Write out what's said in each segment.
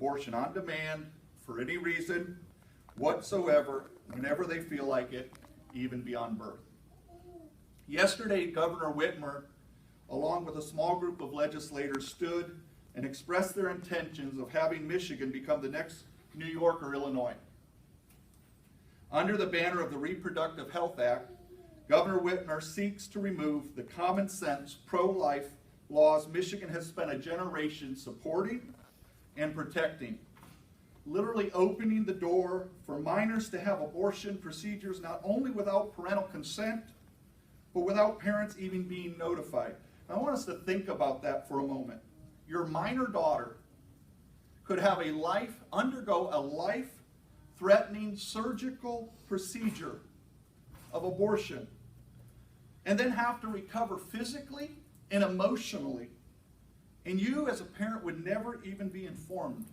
abortion on demand for any reason whatsoever, whenever they feel like it, even beyond birth. Yesterday, Governor Whitmer, along with a small group of legislators, stood and expressed their intentions of having Michigan become the next New York or Illinois. Under the banner of the Reproductive Health Act, Governor Whitmer seeks to remove the common sense pro-life laws Michigan has spent a generation supporting and protecting, literally opening the door for minors to have abortion procedures not only without parental consent, but without parents even being notified. I want us to think about that for a moment. Your minor daughter could have undergo a life-threatening surgical procedure of abortion, and then have to recover physically and emotionally. And you as a parent would never even be informed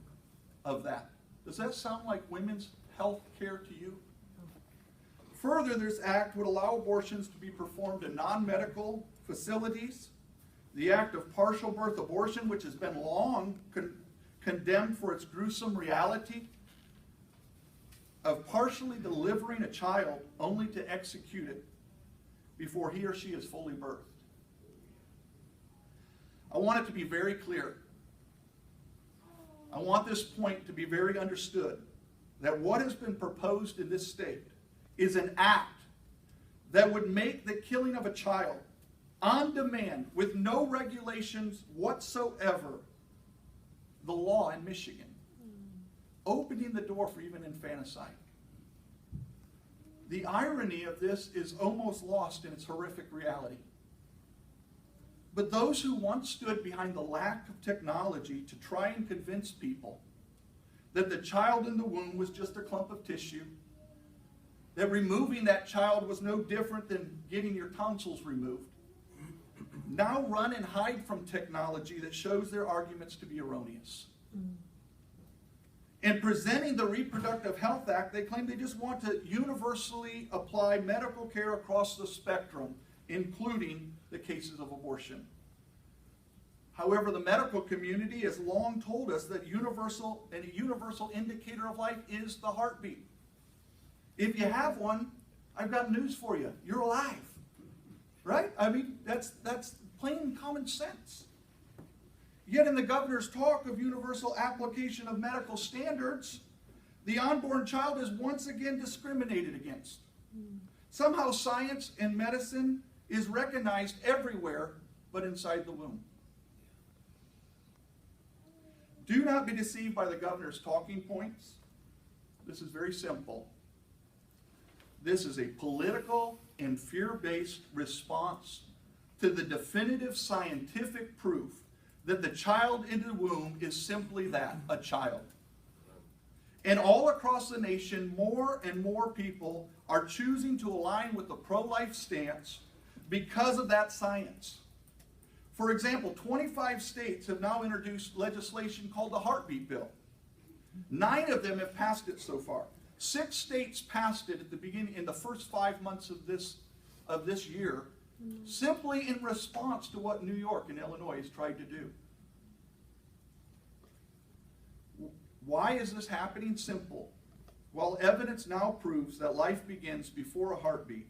of that. Does that sound like women's health care to you? Further, this act would allow abortions to be performed in non-medical facilities. The act of partial birth abortion, which has been long condemned for its gruesome reality of partially delivering a child only to execute it before he or she is fully birthed. I want it to be very clear. I want this point to be very understood, that what has been proposed in this state is an act that would make the killing of a child on demand, with no regulations whatsoever, the law in Michigan, opening the door for even infanticide. The irony of this is almost lost in its horrific reality. But those who once stood behind the lack of technology to try and convince people that the child in the womb was just a clump of tissue, that removing that child was no different than getting your tonsils removed, now run and hide from technology that shows their arguments to be erroneous. In presenting the Reproductive Health Act, they claim they just want to universally apply medical care across the spectrum, including the cases of abortion. However, the medical community has long told us that a universal indicator of life is the heartbeat. If you have one, I've got news for you. You're alive. Right? I mean, that's plain common sense. Yet in the governor's talk of universal application of medical standards, the unborn child is once again discriminated against. Somehow science and medicine is recognized everywhere but inside the womb. Do not be deceived by the governor's talking points. This is very simple. This is a political and fear-based response to the definitive scientific proof that the child in the womb is simply that, a child. And all across the nation, more and more people are choosing to align with the pro-life stance because of that science. For example, 25 states have now introduced legislation called the Heartbeat Bill. 9 of them have passed it so far. 6 states passed it at the beginning, in the first 5 months of this year, simply in response to what New York and Illinois has tried to do. Why is this happening? Simple. While evidence now proves that life begins before a heartbeat,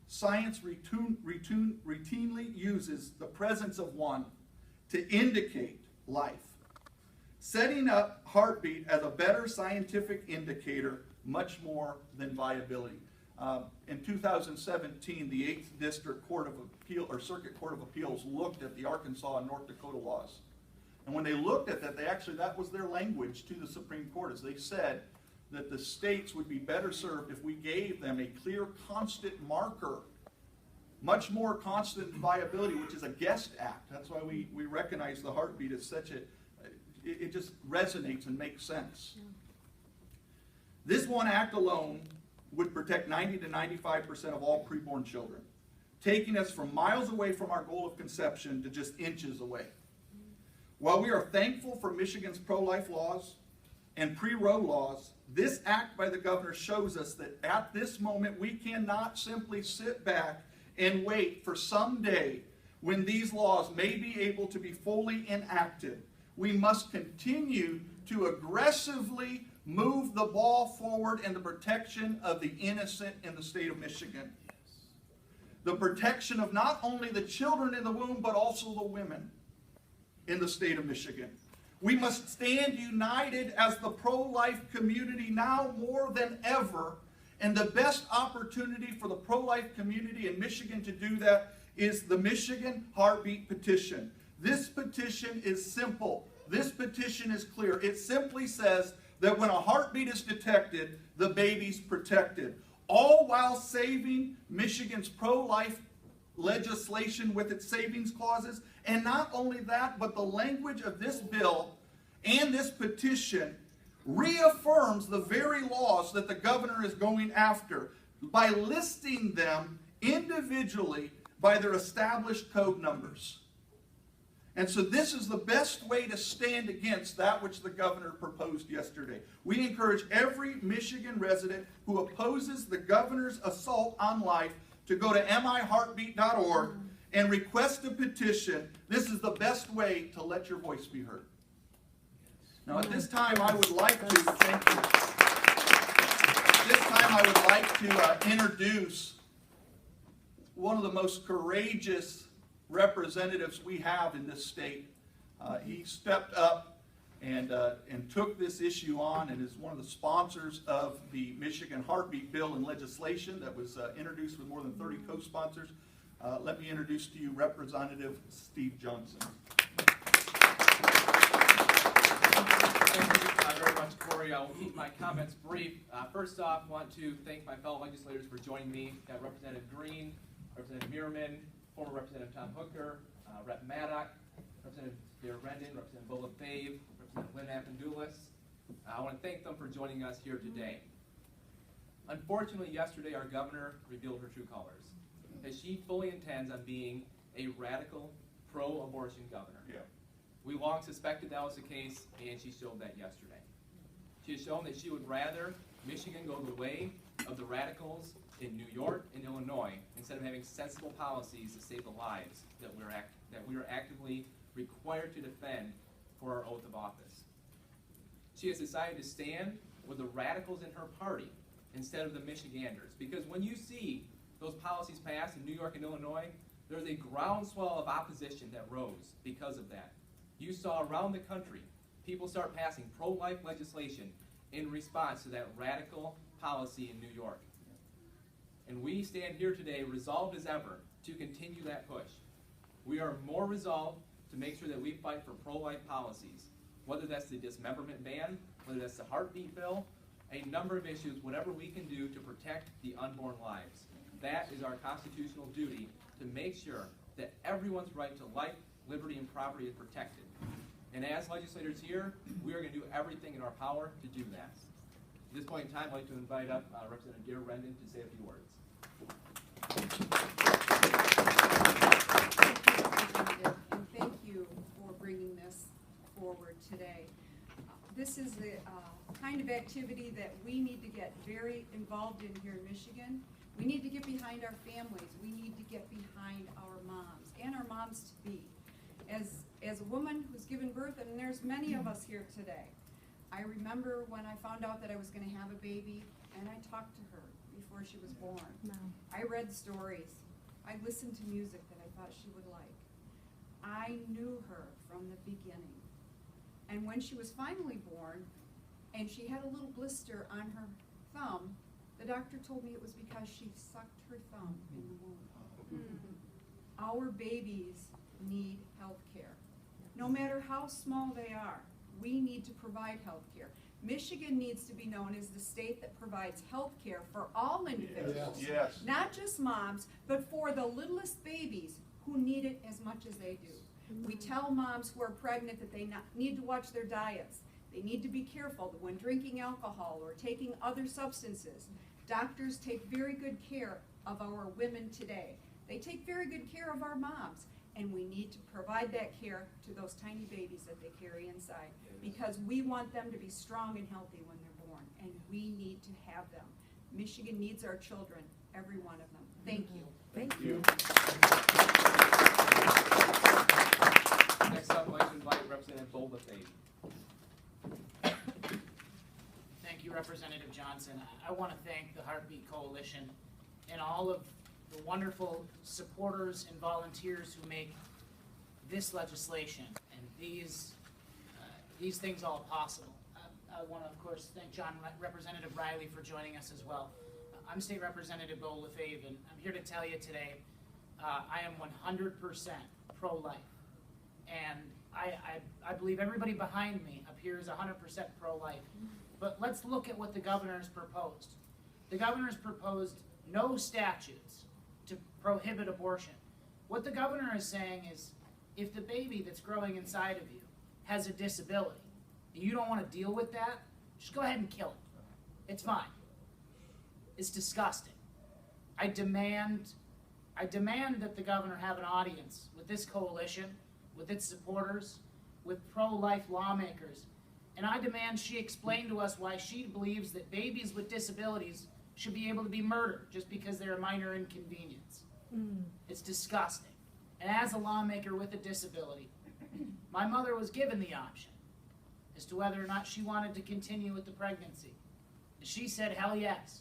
science routinely uses the presence of one to indicate life, setting up heartbeat as a better scientific indicator much more than viability. In 2017, the 8th District Court of Appeal, or Circuit Court of Appeals, looked at the Arkansas and North Dakota laws. And when they looked at that, that was their language to the Supreme Court, as they said that the states would be better served if we gave them a clear, constant marker, much more constant viability, which is a guest act. That's why we recognize the heartbeat as such it just resonates and makes sense. This one act alone would protect 90 to 95% of all preborn children, taking us from miles away from our goal of conception to just inches away. While we are thankful for Michigan's pro-life laws and pre-Roe laws, this act by the governor shows us that at this moment we cannot simply sit back and wait for some day when these laws may be able to be fully enacted. We must continue to aggressively move the ball forward in the protection of the innocent in the state of Michigan. The protection of not only the children in the womb, but also the women in the state of Michigan. We must stand united as the pro-life community now more than ever, and the best opportunity for the pro-life community in Michigan to do that is the Michigan Heartbeat Petition. This petition is simple. This petition is clear. It simply says that when a heartbeat is detected, the baby's protected, all while saving Michigan's pro-life legislation with its savings clauses. And not only that, but the language of this bill and this petition reaffirms the very laws that the governor is going after by listing them individually by their established code numbers. And so this is the best way to stand against that which the governor proposed yesterday. We encourage every Michigan resident who opposes the governor's assault on life to go to miheartbeat.org and request a petition. This is the best way to let your voice be heard. Now at this time I would like to, thank you. At this time I would like to introduce one of the most courageous representatives we have in this state. He stepped up and took this issue on and is one of the sponsors of the Michigan Heartbeat Bill and legislation that was introduced with more than 30 co-sponsors. Let me introduce to you Representative Steve Johnson. Thank you very much, Corey. I will keep my comments brief. First off, I want to thank my fellow legislators for joining me. Got Representative Green, Representative Merriman, former Representative Tom Hooker, Rep. Maddock, Representative Dare Rendon, Representative Bola Fave, Representative Lynn Appendoulis. I want to thank them for joining us here today. Unfortunately, yesterday our governor revealed her true colors, that she fully intends on being a radical, pro-abortion governor. Yeah. We long suspected that was the case, and she showed that yesterday. She has shown that she would rather Michigan go the way of the radicals in New York and Illinois, instead of having sensible policies to save the lives that we are actively required to defend for our oath of office. She has decided to stand with the radicals in her party instead of the Michiganders, because when you see those policies passed in New York and Illinois, there's a groundswell of opposition that rose because of that. You saw around the country people start passing pro-life legislation in response to that radical policy in New York. And we stand here today resolved as ever to continue that push. We are more resolved to make sure that we fight for pro-life policies, whether that's the dismemberment ban, whether that's the heartbeat bill, a number of issues, whatever we can do to protect the unborn lives. That is our constitutional duty, to make sure that everyone's right to life, liberty, and property is protected. And as legislators here, we are going to do everything in our power to do that. At this point in time, I'd like to invite up Representative Dare Rendon to say a few words. And thank you for bringing this forward today. This is the kind of activity that we need to get very involved in here in Michigan. We need to get behind our families. We need to get behind our moms and our moms-to-be. As a woman who's given birth, and there's many of us here today, I remember when I found out that I was going to have a baby, and I talked to her before she was born. No. I read stories. I listened to music that I thought she would like. I knew her from the beginning. And when she was finally born, and she had a little blister on her thumb, the doctor told me it was because she sucked her thumb in the womb. Our babies need health care. No matter how small they are, we need to provide health care. Michigan needs to be known as the state that provides health care for all individuals. Yes. Not just moms, but for the littlest babies who need it as much as they do. We tell moms who are pregnant that they need to watch their diets. They need to be careful that when drinking alcohol or taking other substances. Doctors take very good care of our women today. They take very good care of our moms. And we need to provide that care to those tiny babies that they carry inside, because we want them to be strong and healthy when they're born, and we need to have them. Michigan needs our children, every one of them. Thank you. Thank you. Next up, I'd like to invite Representative Bola Fave. you, Representative Johnson. I want to thank the Heartbeat Coalition and all of the wonderful supporters and volunteers who make this legislation and these things all possible. I want to, of course, thank Representative Riley for joining us as well. I'm State Representative Bo Lefebvre, and I'm here to tell you today I am 100% pro-life. And I believe everybody behind me appears 100% pro-life. But let's look at what the governor's proposed. The governor's proposed no statutes to prohibit abortion. What the governor is saying is, if the baby that's growing inside of you has a disability, and you don't want to deal with that, just go ahead and kill it. It's fine. It's disgusting. I demand that the governor have an audience with this coalition, with its supporters, with pro-life lawmakers, and I demand she explain to us why she believes that babies with disabilities should be able to be murdered just because they're a minor inconvenience. It's disgusting. And as a lawmaker with a disability, my mother was given the option as to whether or not she wanted to continue with the pregnancy. And she said, hell yes.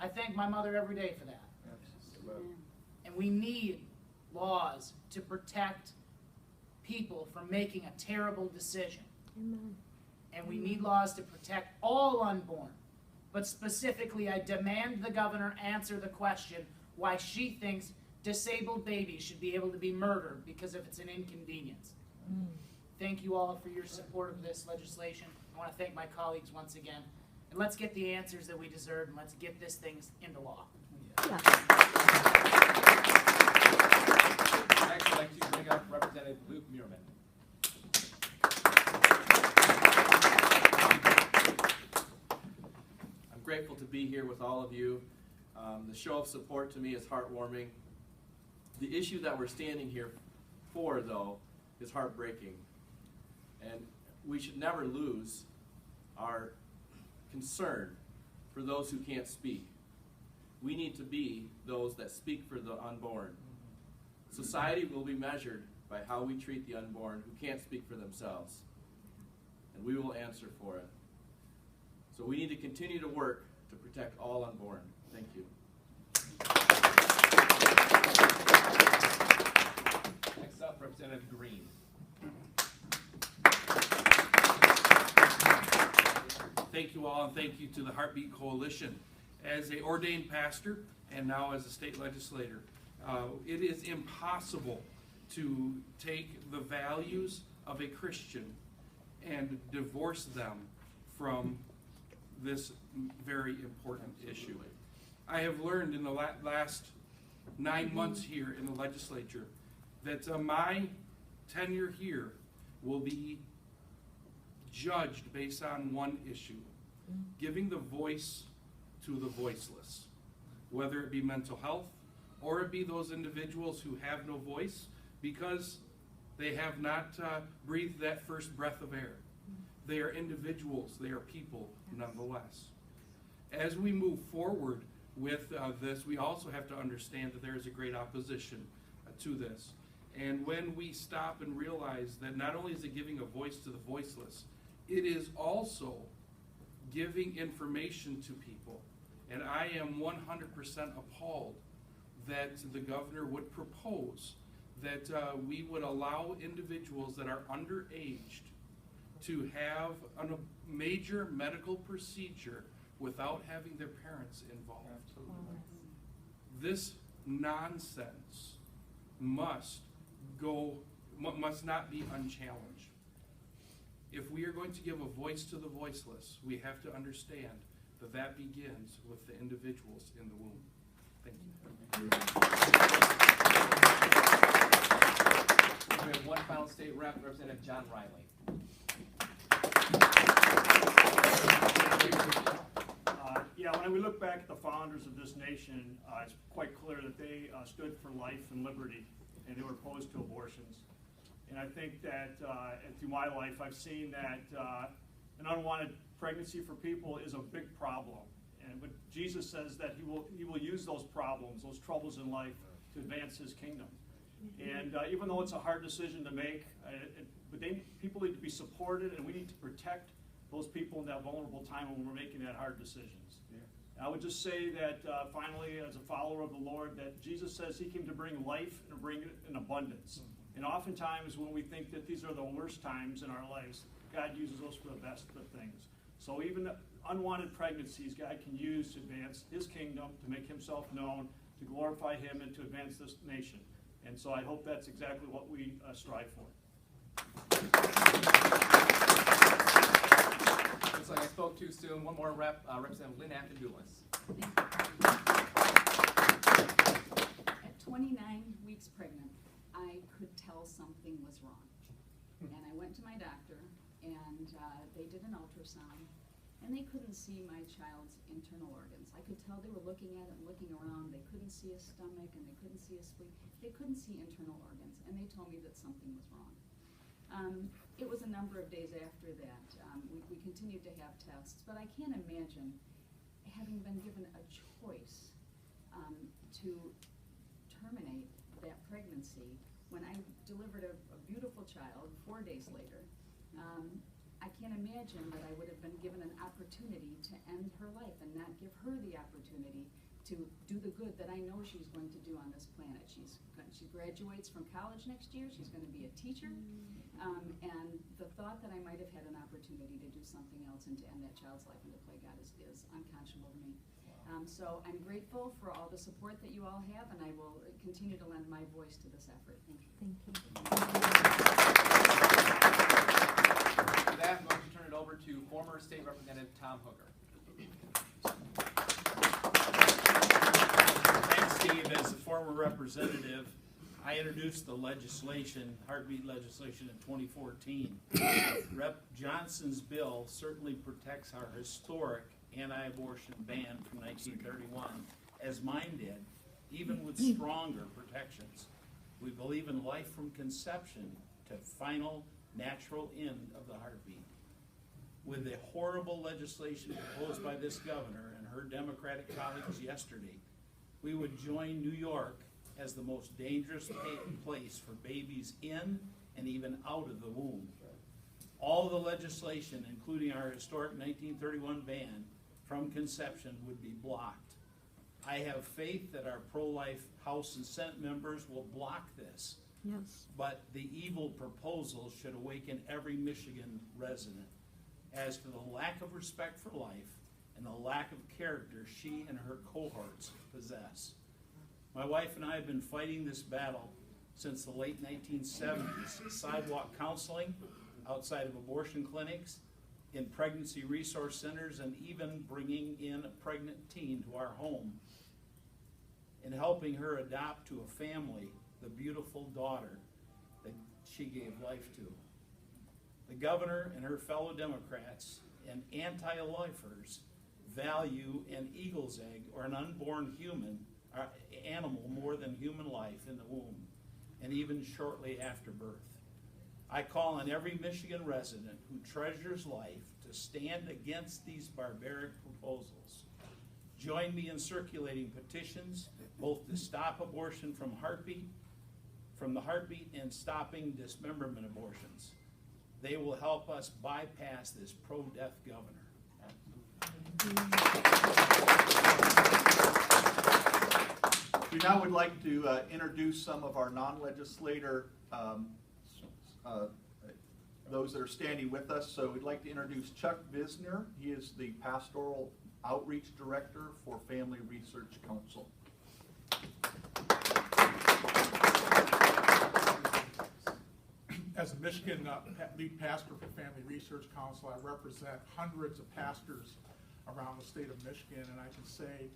I thank my mother every day for that. And we need laws to protect people from making a terrible decision. Amen. And we need laws to protect all unborn. But specifically, I demand the governor answer the question why she thinks disabled babies should be able to be murdered because if it's an inconvenience. Thank you all for your support of this legislation. I want to thank my colleagues once again. And let's get the answers that we deserve, and let's get this thing into law. Yeah. Next, I'd like to bring up Representative Luke Muirman. I'm grateful to be here with all of you. The show of support to me is heartwarming. The issue that we're standing here for, though, is heartbreaking. And we should never lose our concern for those who can't speak. We need to be those that speak for the unborn. Society will be measured by how we treat the unborn who can't speak for themselves. And we will answer for it. So we need to continue to work to protect all unborn. Thank you. Next up, Representative Green. Thank you all, and thank you to the Heartbeat Coalition. As an ordained pastor and now as a state legislator, it is impossible to take the values of a Christian and divorce them from this very important issue. I have learned in the last 9 months here in the legislature that my tenure here will be judged based on one issue: giving the voice to the voiceless, whether it be mental health or it be those individuals who have no voice because they have not breathed that first breath of air. They are individuals, they are people nonetheless. As we move forward with this, we also have to understand that there is a great opposition to this. And when we stop and realize that not only is it giving a voice to the voiceless, it is also giving information to people. And I am 100% appalled that the governor would propose that we would allow individuals that are underaged to have a major medical procedure without having their parents involved. This nonsense must not be unchallenged. If we are going to give a voice to the voiceless, we have to understand that that begins with the individuals in the womb. Thank you. We have one final state rep, Representative John Riley. When we look back at the founders of this nation, it's quite clear that they stood for life and liberty, and they were opposed to abortions. And I think that through my life, I've seen that an unwanted pregnancy for people is a big problem. And what Jesus says that he will use those problems, those troubles in life, to advance his kingdom. And even though it's a hard decision to make, people need to be supported, and we need to protect those people in that vulnerable time when we're making that hard decisions. I would just say that finally, as a follower of the Lord, that Jesus says he came to bring life and to bring it in abundance. And oftentimes when we think that these are the worst times in our lives, God uses those for the best of things. So even unwanted pregnancies, God can use to advance his kingdom, to make himself known, to glorify him, and to advance this nation. And so I hope that's exactly what we strive for. Looks like I spoke too soon. One more Representative Lynn Afton-Dulis. At 29 weeks pregnant, I could tell something was wrong. And I went to my doctor, and they did an ultrasound, and they couldn't see my child's internal organs. I could tell they were looking at it and looking around. They couldn't see a stomach, and they couldn't see a spleen. They couldn't see internal organs, and they told me that something was wrong. It was a number of days after that. We continued to have tests, but I can't imagine having been given a choice to terminate that pregnancy when I delivered a beautiful child 4 days later. I can't imagine that I would have been given an opportunity to end her life and not give her the opportunity to do the good that I know she's going to do on this planet. She graduates from college next year. She's going to be a teacher. And the thought that I might have had an opportunity to do something else and to end that child's life and to play God is unconscionable to me. So I'm grateful for all the support that you all have, and I will continue to lend my voice to this effort. Thank you. Thank you. With that, I'm going to turn it over to former State Representative Tom Hooker. Thanks, Steve. As a former representative, I introduced the legislation, heartbeat legislation, in 2014. Rep. Johnson's bill certainly protects our historic anti-abortion ban from 1931, as mine did, even with stronger protections. We believe in life from conception to final natural end of the heartbeat. With the horrible legislation proposed by this governor and her Democratic colleagues yesterday, we would join New York as the most dangerous place for babies in and even out of the womb. All the legislation, including our historic 1931 ban from conception, would be blocked. I have faith that our pro-life House and Senate members will block this. Yes. But the evil proposal should awaken every Michigan resident as to the lack of respect for life and the lack of character she and her cohorts possess. My wife and I have been fighting this battle since the late 1970s, sidewalk counseling outside of abortion clinics, in pregnancy resource centers, and even bringing in a pregnant teen to our home and helping her adopt to a family the beautiful daughter that she gave life to. The governor and her fellow Democrats and anti-lifers value an eagle's egg or an unborn animal more than human life in the womb, and even shortly after birth. I call on every Michigan resident who treasures life to stand against these barbaric proposals. Join me in circulating petitions both to stop abortion from the heartbeat and stopping dismemberment abortions. They will help us bypass this pro-death governor. We now would like to introduce some of our non-legislator, those that are standing with us. So we'd like to introduce Chuck Visner. He is the Pastoral Outreach Director for Family Research Council. As a Michigan lead pastor for Family Research Council, I represent hundreds of pastors around the state of Michigan, and I can say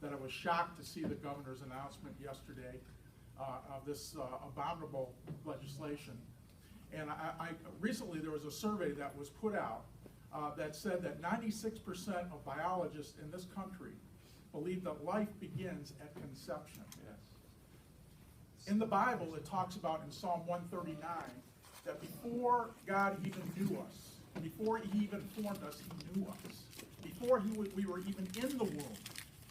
that I was shocked to see the governor's announcement yesterday of this abominable legislation. And recently there was a survey that was put out that said that 96% of biologists in this country believe that life begins at conception. Yes. In the Bible, it talks about in Psalm 139 that before God even knew us, before he even formed us, he knew us. Before we were even in the womb,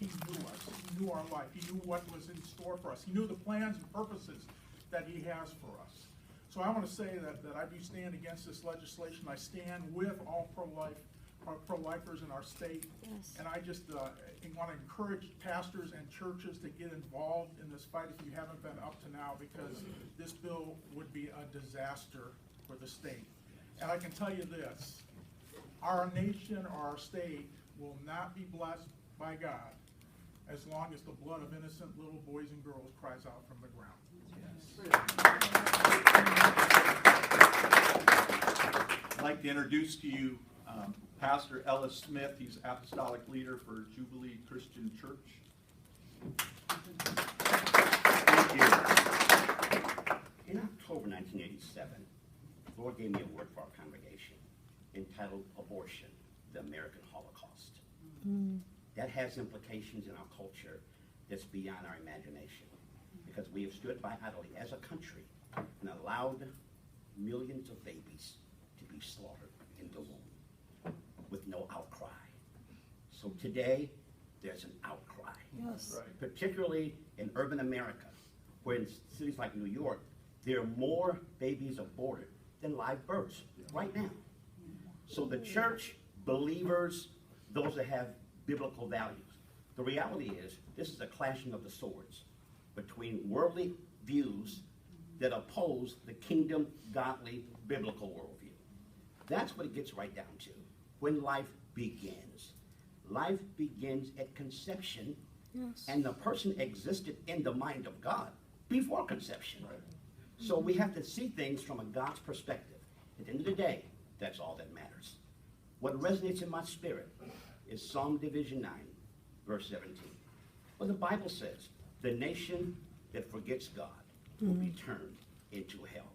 he knew us. He knew our life. He knew what was in store for us. He knew the plans and purposes that he has for us. So I want to say that I do stand against this legislation. I stand with all pro-life pro-lifers in our state. Yes. And I just want to encourage pastors and churches to get involved in this fight if you haven't been up to now, because this bill would be a disaster for the state. And I can tell you this, our nation or our state will not be blessed by God as long as the blood of innocent little boys and girls cries out from the ground. I'd like to introduce to you Pastor Ellis Smith. He's apostolic leader for Jubilee Christian Church. Thank you. In October 1987, the Lord gave me a word for our congregation entitled Abortion, the American Holocaust. That has implications in our culture that's beyond our imagination, because we have stood by idly as a country and allowed millions of babies to be slaughtered in the womb with no outcry. So today, there's an outcry, Yes. particularly in urban America, where in cities like New York, there are more babies aborted than live births right now. So the church, believers, those that have biblical values, the reality is this is a clashing of the swords between worldly views that oppose the kingdom, godly, biblical worldview. That's what it gets right down to. When life begins at conception, Yes. and the person existed in the mind of God before conception. So we have to see things from a God's perspective. At the end of the day, that's all that matters. What resonates in my spirit is Psalm Division 9, verse 17. Well, the Bible says, the nation that forgets God will be turned into hell.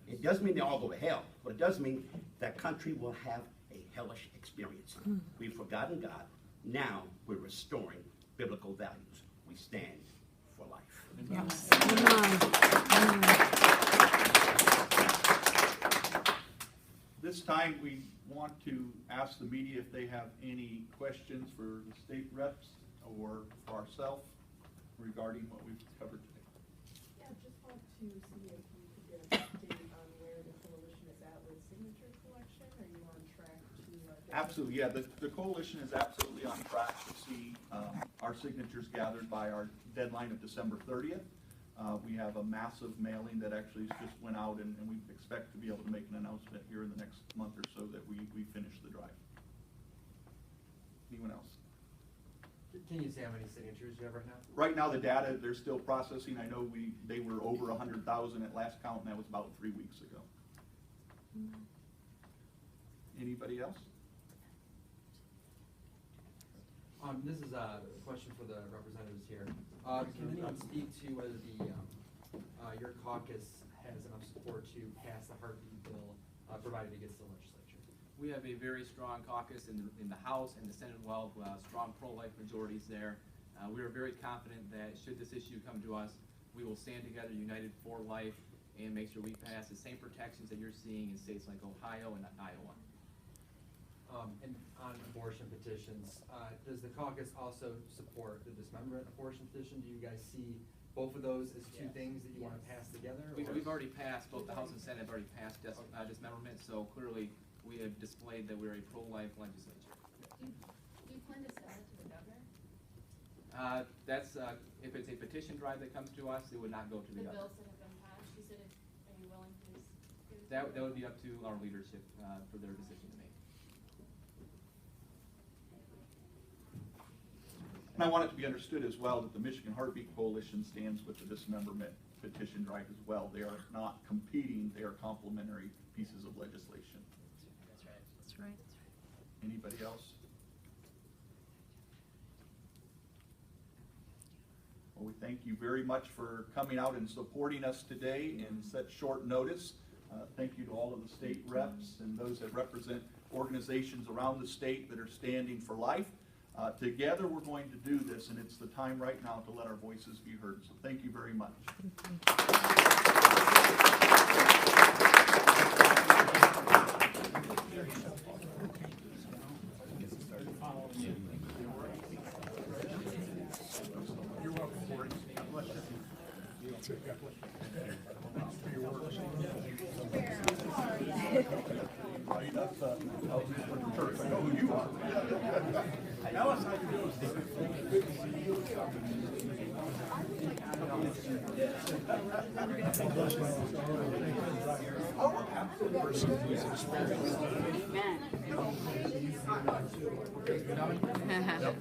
It doesn't mean they all go to hell, but it does mean that country will have a hellish experience. We've forgotten God. Now we're restoring biblical values. We stand for life. Yes. This time, we want to ask the media if they have any questions for the state reps or for ourselves regarding what we've covered today. Yeah, just want to see if you could get an update on where the coalition is at with signature collection. Are you on track to? Absolutely, yeah. The coalition is absolutely on track to see our signatures gathered by our deadline of December 30th. We have a massive mailing that actually just went out, and we expect to be able to make an announcement here in the next month or so that we finish the drive. Anyone else? Can you say how many signatures you ever have? Right now, the data, they're still processing. I know they were over 100,000 at last count, and that was about 3 weeks ago. Anybody else? This is a question for the representatives here. Can anyone speak to whether your caucus has enough support to pass the heartbeat bill, provided it gets to the legislature? We have a very strong caucus in the House and the Senate as well, strong pro-life majorities there. We are very confident that should this issue come to us, we will stand together united for life and make sure we pass the same protections that you're seeing in states like Ohio and Iowa. And on abortion petitions, does the caucus also support the dismemberment abortion petition? Do you guys see both of those as two things that you want to pass together? We've already passed, both the House and Senate have already passed dismemberment, so clearly we have displayed that we're a pro-life legislature. Do you plan to send it to the governor? That's, if it's a petition drive that comes to us, it would not go to the governor. The bills that have been passed, she said, are you willing to? That would be up to our leadership for their decision to make. And I want it to be understood as well that the Michigan Heartbeat Coalition stands with the dismemberment petition drive as well. They are not competing, they are complementary pieces of legislation. That's right. That's right. Anybody else? Well, we thank you very much for coming out and supporting us today in such short notice. Thank you to all of the state reps and those that represent organizations around the state that are standing for life. Together we're going to do this, and it's the time right now to let our voices be heard. So thank you very much. You're welcome, Corey. God bless you. God bless you. Your work. That's, I was just with the church. I know who you Amen.